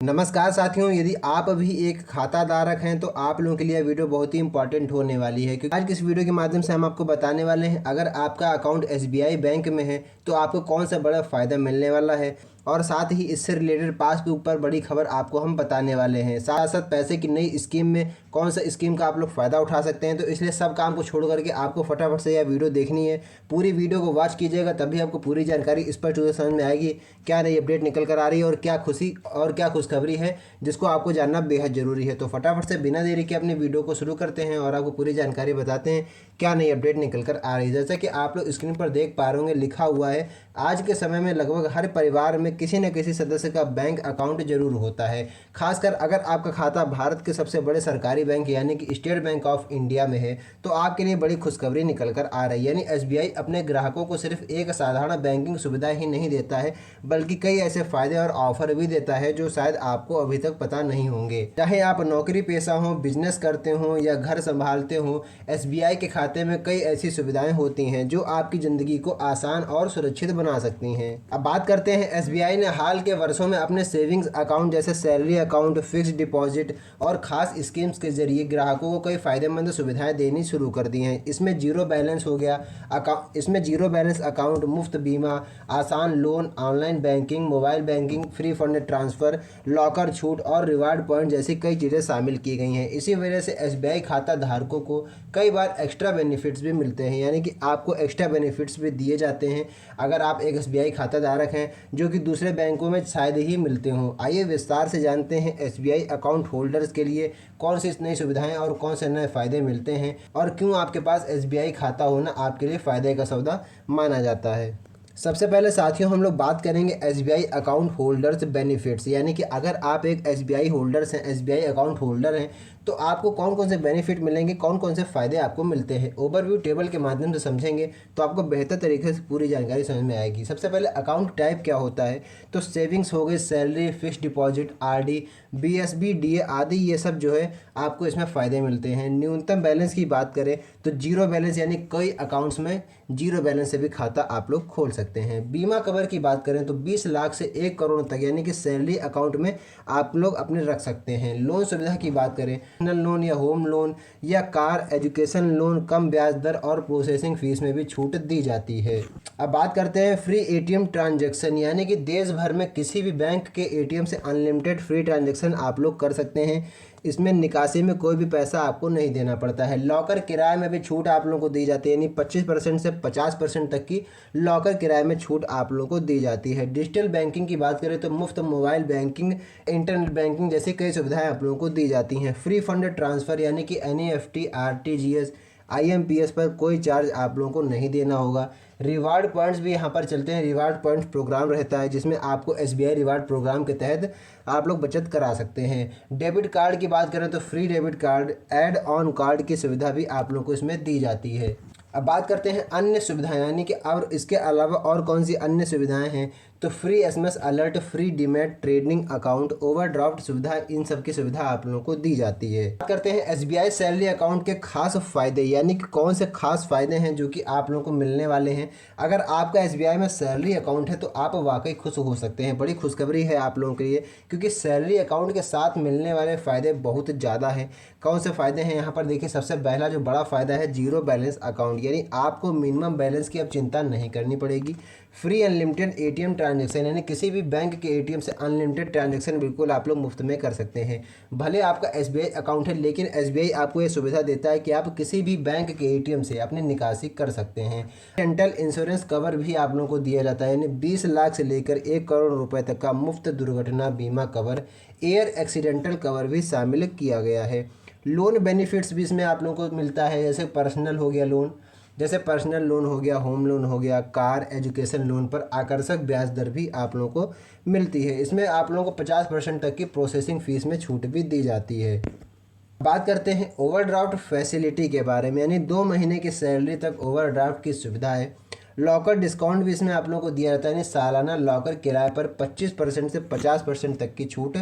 नमस्कार साथियों, यदि आप भी एक खाता धारक हैं तो आप लोगों के लिए वीडियो बहुत ही इंपॉर्टेंट होने वाली है, क्योंकि आज की इस वीडियो के माध्यम से हम आपको बताने वाले हैं अगर आपका अकाउंट एसबीआई बैंक में है तो आपको कौन सा बड़ा फ़ायदा मिलने वाला है। और साथ ही इससे रिलेटेड पासबुक पर बड़ी खबर आपको हम बताने वाले हैं। साथ साथ पैसे की नई स्कीम में कौन सा स्कीम का आप लोग फ़ायदा उठा सकते हैं। तो इसलिए सब काम को छोड़ करके आपको फटाफट से यह वीडियो देखनी है। पूरी वीडियो को वॉच कीजिएगा, तभी आपको पूरी जानकारी स्पष्ट रूप से समझ में आएगी क्या नई अपडेट निकल कर आ रही है और क्या खुशी और क्या खुशखबरी है जिसको आपको जानना बेहद ज़रूरी है। तो फटाफट से बिना देरी के अपनी वीडियो को शुरू करते हैं और आपको पूरी जानकारी बताते हैं क्या नई अपडेट निकल कर आ रही है। जैसा कि आप लोग स्क्रीन पर देख पा रहे होंगे, लिखा हुआ है आज के समय में लगभग हर परिवार में किसी न किसी सदस्य का बैंक अकाउंट जरूर होता है। खासकर अगर आपका खाता भारत के सबसे बड़े सरकारी बैंक यानी कि स्टेट बैंक ऑफ इंडिया में है तो आपके लिए बड़ी खुशखबरी निकल कर आ रही है। यानी एसबीआई अपने ग्राहकों को सिर्फ एक साधारण बैंकिंग सुविधा ही नहीं देता है, बल्कि कई ऐसे फायदे और ऑफर भी देता है जो शायद आपको अभी तक पता नहीं होंगे। चाहे आप नौकरी पेशा हो, बिजनेस करते हो या घर संभालते हो, एसबीआई के खाते में कई ऐसी सुविधाएं होती हैं जो आपकी ज़िंदगी को आसान और सुरक्षित बना सकती हैं। अब बात करते हैं, एसबीआई ने हाल के वर्षों में अपने सेविंग्स अकाउंट जैसे सैलरी अकाउंट, फिक्स्ड डिपॉजिट और खास स्कीम्स के जरिए ग्राहकों को कई फायदेमंद सुविधाएं देनी शुरू कर दी हैं। इसमें जीरो बैलेंस हो गया जीरो बैलेंस अकाउंट, मुफ्त बीमा, आसान loan, online banking, mobile banking, free fund transfer, locker छूट और रिवार्ड पॉइंट जैसी कई चीज़ें शामिल की गई हैं। इसी वजह से एसबीआई खाता धारकों को कई बार एक्स्ट्रा बेनिफिट्स भी मिलते हैं, यानी कि आपको एक्स्ट्रा बेनिफिट्स भी दिए जाते हैं अगर आप एक एसबीआई खाता धारक हैं, जो कि दूसरे बैंकों में शायद ही मिलते हों। आइए विस्तार से जानते हैं एसबीआई अकाउंट होल्डर्स के लिए कौन सी नई सुविधाएं और कौन से नए फ़ायदे मिलते हैं और क्यों आपके पास एसबीआई खाता होना आपके लिए फ़ायदे का सौदा माना जाता है। सबसे पहले साथियों हम लोग बात करेंगे एसबीआई अकाउंट होल्डर्स बेनिफिट्स, यानी कि अगर आप एक एसबीआई होल्डर्स हैं, एसबीआई अकाउंट होल्डर हैं, तो आपको कौन कौन से बेनिफिट मिलेंगे, कौन कौन से फ़ायदे आपको मिलते हैं। ओवरव्यू टेबल के माध्यम से समझेंगे तो आपको बेहतर तरीके से पूरी जानकारी समझ में आएगी। सबसे पहले अकाउंट टाइप क्या होता है, तो सेविंग्स हो गई, salary, fixed deposit, RD, BSB, DA आदि, ये सब जो है आपको इसमें फ़ायदे मिलते हैं। न्यूनतम बैलेंस की बात करें तो जीरो बैलेंस, यानी कई अकाउंट्स में जीरो बैलेंस से भी खाता आप लोग खोल सकते हैं। बीमा कवर की बात करें तो 20 लाख से 1 करोड़ तक, यानी कि सैलरी अकाउंट में आप लोग अपने रख सकते हैं। लोन सुविधा की बात करें, पर्सनल लोन या होम लोन या कार, एजुकेशन लोन, कम ब्याज दर और प्रोसेसिंग फीस में भी छूट दी जाती है। अब बात करते हैं फ्री एटीएम ट्रांजैक्शन, यानी कि देश भर में किसी भी बैंक के एटीएम से अनलिमिटेड फ्री ट्रांजैक्शन आप लोग कर सकते हैं। इसमें निकासी में कोई भी पैसा आपको नहीं देना पड़ता है। लॉकर किराए में भी छूट आप लोगों को दी जाती है, यानी 25% से 50% तक की लॉकर किराए में छूट आप लोगों को दी जाती है। डिजिटल बैंकिंग की बात करें तो मुफ्त मोबाइल बैंकिंग, इंटरनेट बैंकिंग जैसी कई सुविधाएं आप लोगों को दी जाती हैं। फ्री फंड ट्रांसफ़र, यानी कि एनईएफटी, आरटीजीएस, आईएमपीएस पर कोई चार्ज आप लोगों को नहीं देना होगा। रिवार्ड पॉइंट्स भी यहाँ पर चलते हैं। रिवार्ड पॉइंट्स प्रोग्राम रहता है जिसमें आपको एसबीआई रिवार्ड प्रोग्राम के तहत आप लोग बचत करा सकते हैं। डेबिट कार्ड की बात करें तो free debit card, add on card की सुविधा भी आप लोग को इसमें दी जाती है। अब बात करते हैं अन्य सुविधाएं, यानी कि और इसके अलावा और कौन सी अन्य सुविधाएं हैं, तो free SMS alert, free demat trading account, overdraft सुविधा, इन सब की सुविधा आप लोगों को दी जाती है। बात करते हैं एसबीआई सैलरी अकाउंट के खास फ़ायदे, यानी कि कौन से खास फ़ायदे हैं जो कि आप लोगों को मिलने वाले हैं। अगर आपका एसबीआई में सैलरी अकाउंट है तो आप वाकई खुश हो सकते हैं। बड़ी खुशखबरी है आप लोगों के लिए, क्योंकि सैलरी अकाउंट के साथ मिलने वाले फ़ायदे बहुत ज़्यादा हैं। कौन से फ़ायदे हैं यहाँ पर देखिए। सबसे पहला जो बड़ा फ़ायदा है, जीरो बैलेंस अकाउंट, यानी आपको मिनिमम बैलेंस की अब चिंता नहीं करनी पड़ेगी। फ्री अनलिमिटेड एटीएम ट्रांजैक्शन, यानी किसी भी बैंक के एटीएम से अनलिमिटेड ट्रांजैक्शन बिल्कुल आप लोग मुफ्त में कर सकते हैं। भले आपका एसबीआई अकाउंट है, लेकिन एसबीआई आपको ये सुविधा देता है कि आप किसी भी बैंक के एटीएम से अपनी निकासी कर सकते हैं। डेंटल इंश्योरेंस कवर भी आप लोगों को दिया जाता है, यानी 20 लाख से लेकर 1 करोड़ रुपए तक का मुफ्त दुर्घटना बीमा कवर, एयर एक्सीडेंटल कवर भी शामिल किया गया है। लोन बेनिफिट्स भी इसमें आप लोगों को मिलता है, जैसे पर्सनल हो गया लोन, जैसे पर्सनल लोन हो गया, होम लोन हो गया, कार, एजुकेशन लोन पर आकर्षक ब्याज दर भी आप लोगों को मिलती है। इसमें आप लोगों को 50% तक की प्रोसेसिंग फ़ीस में छूट भी दी जाती है। बात करते हैं ओवरड्राफ्ट फैसिलिटी के बारे में, यानी 2 महीने की सैलरी तक ओवरड्राफ्ट की सुविधा है। लॉकर डिस्काउंट भी इसमें आप लोगों को दिया जाता है, यानी सालाना लॉकर किराए पर 25% से 50% तक की छूट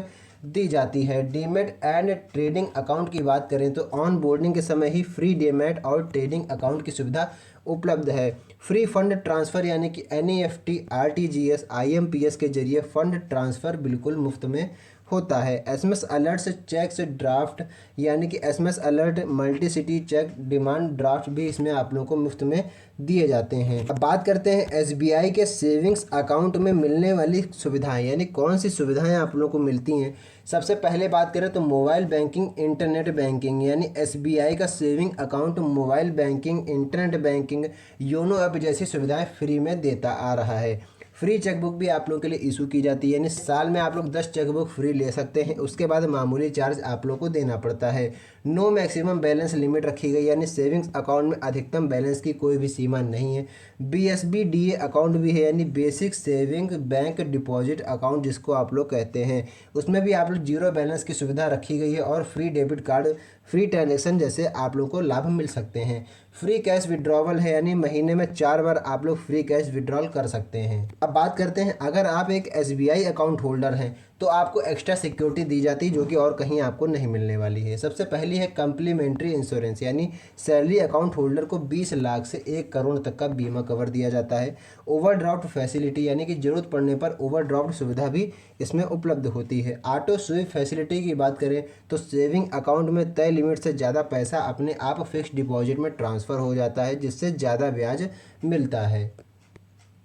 दी जाती है। डीमैट एंड ट्रेडिंग अकाउंट की बात करें तो ऑन बोर्डिंग के समय ही फ्री डीमैट और ट्रेडिंग अकाउंट की सुविधा उपलब्ध है। फ्री फंड ट्रांसफ़र, यानी कि एनईएफटी, आरटीजीएस, आईएमपीएस के जरिए फंड ट्रांसफ़र बिल्कुल मुफ्त में होता है। एसएमएस अलर्ट से चेक से ड्राफ्ट यानी कि SMS alert, multi city cheque, demand draft भी इसमें आप लोगों को मुफ्त में दिए जाते हैं। अब बात करते हैं एसबीआई के सेविंग्स अकाउंट में मिलने वाली सुविधाएं, यानी कौन सी सुविधाएं आप लोगों को मिलती हैं। सबसे पहले बात करें तो मोबाइल बैंकिंग, इंटरनेट बैंकिंग, यानी एसबीआई का saving account mobile banking, internet banking, YONO app जैसी सुविधाएं फ्री में देता आ रहा है। फ्री चेकबुक भी आप लोगों के लिए इशू की जाती है, यानी साल में आप लोग 10 चेकबुक फ्री ले सकते हैं। उसके बाद मामूली चार्ज आप लोग को देना पड़ता है। नो मैक्सिमम बैलेंस लिमिट रखी गई, यानी सेविंग्स अकाउंट में अधिकतम बैलेंस की कोई भी सीमा नहीं है। बीएसबी डीए अकाउंट भी है, यानी basic saving bank deposit account जिसको आप लोग कहते हैं। उसमें भी आप लोग जीरो बैलेंस की सुविधा रखी गई है और free debit card, free transaction जैसे आप लोग को लाभ मिल सकते हैं। फ्री कैश विड्रॉवल है, यानी महीने में 4 बार आप लोग फ्री कैश विड्रॉल कर सकते हैं। अब बात करते हैं, अगर आप एक एसबीआई अकाउंट होल्डर हैं तो आपको एक्स्ट्रा सिक्योरिटी दी जाती है जो कि और कहीं आपको नहीं मिलने वाली है। सबसे पहली है कम्प्लीमेंट्री इंश्योरेंस, यानी सैलरी अकाउंट होल्डर को 20 लाख से 1 करोड़ तक का बीमा कवर दिया जाता है। ओवरड्राफ्ट फैसिलिटी, यानी कि जरूरत पड़ने पर ओवरड्राफ्ट सुविधा भी इसमें उपलब्ध होती है। ऑटो स्वीप फैसिलिटी की बात करें तो सेविंग अकाउंट में तय लिमिट से ज़्यादा पैसा अपने आप फिक्स्ड डिपॉजिट में ट्रांसफ़र हो जाता है, जिससे ज़्यादा ब्याज मिलता है।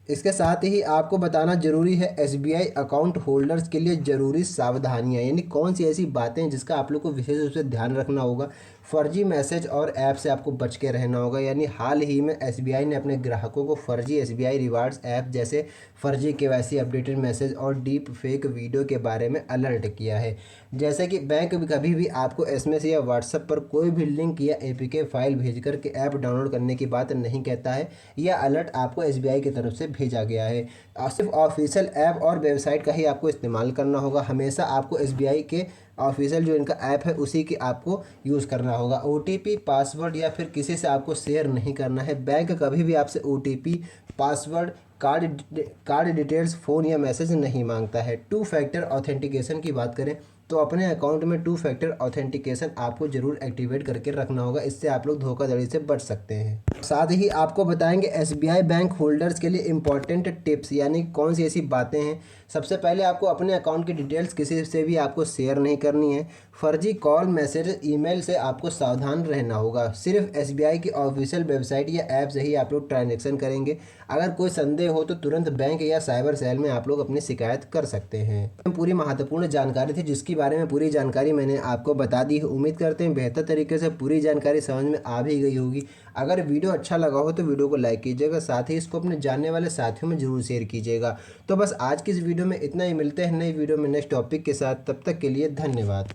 इसके साथ ही आपको बताना जरूरी है एसबीआई अकाउंट होल्डर्स के लिए ज़रूरी सावधानियां, यानी कौन सी ऐसी बातें हैं जिसका आप लोग को विशेष रूप से ध्यान रखना होगा। फर्जी मैसेज और ऐप से आपको बच के रहना होगा, यानी हाल ही में एसबीआई ने अपने ग्राहकों को फर्जी एसबीआई रिवार्ड्स ऐप जैसे फर्जी केवाईसी अपडेटेड मैसेज और डीप फेक वीडियो के बारे में अलर्ट किया है। जैसे कि बैंक कभी भी आपको एसएमएस या व्हाट्सएप पर कोई भी लिंक या एपीके फाइल भेजकर के ऐप डाउनलोड करने की बात नहीं कहता है। यह अलर्ट आपको एसबीआई की तरफ से भेजा गया है। सिर्फ ऑफिशियल ऐप और वेबसाइट का ही आपको इस्तेमाल करना होगा। हमेशा आपको एसबीआई के ऑफिशियल जो इनका ऐप है उसी की आपको यूज़ करना होगा। ओटीपी, पासवर्ड या फिर किसी से आपको शेयर नहीं करना है। बैंक कभी भी आपसे OTP, password, card details, phone या मैसेज नहीं मांगता है। 2 फैक्टर ऑथेंटिकेशन की बात करें तो अपने अकाउंट में 2 फैक्टर ऑथेंटिकेशन आपको ज़रूर एक्टिवेट करके रखना होगा, इससे आप लोग धोखाधड़ी से बच सकते हैं। साथ ही आपको बताएंगे एसबीआई बैंक होल्डर्स के लिए इम्पॉर्टेंट टिप्स, यानी कौन सी ऐसी बातें हैं। सबसे पहले आपको अपने अकाउंट की डिटेल्स किसी से भी आपको शेयर नहीं करनी है। फर्जी कॉल, मैसेज, ईमेल से आपको सावधान रहना होगा। सिर्फ एसबीआई की ऑफिशियल वेबसाइट या ऐप से ही आप लोग ट्रांजेक्शन करेंगे। अगर कोई संदेह हो तो तुरंत बैंक या साइबर सेल में आप लोग अपनी शिकायत कर सकते हैं। पूरी महत्वपूर्ण जानकारी थी जिसकी बारे में पूरी जानकारी मैंने आपको बता दी है। उम्मीद करते हैं बेहतर तरीके से पूरी जानकारी समझ में आ भी गई होगी। अगर वीडियो अच्छा लगा हो तो वीडियो को लाइक कीजिएगा, साथ ही इसको अपने जानने वाले साथियों में जरूर शेयर कीजिएगा। तो बस आज की इस वीडियो में इतना ही। मिलते हैं नई वीडियो में नेक्स्ट टॉपिक के साथ, तब तक के लिए धन्यवाद।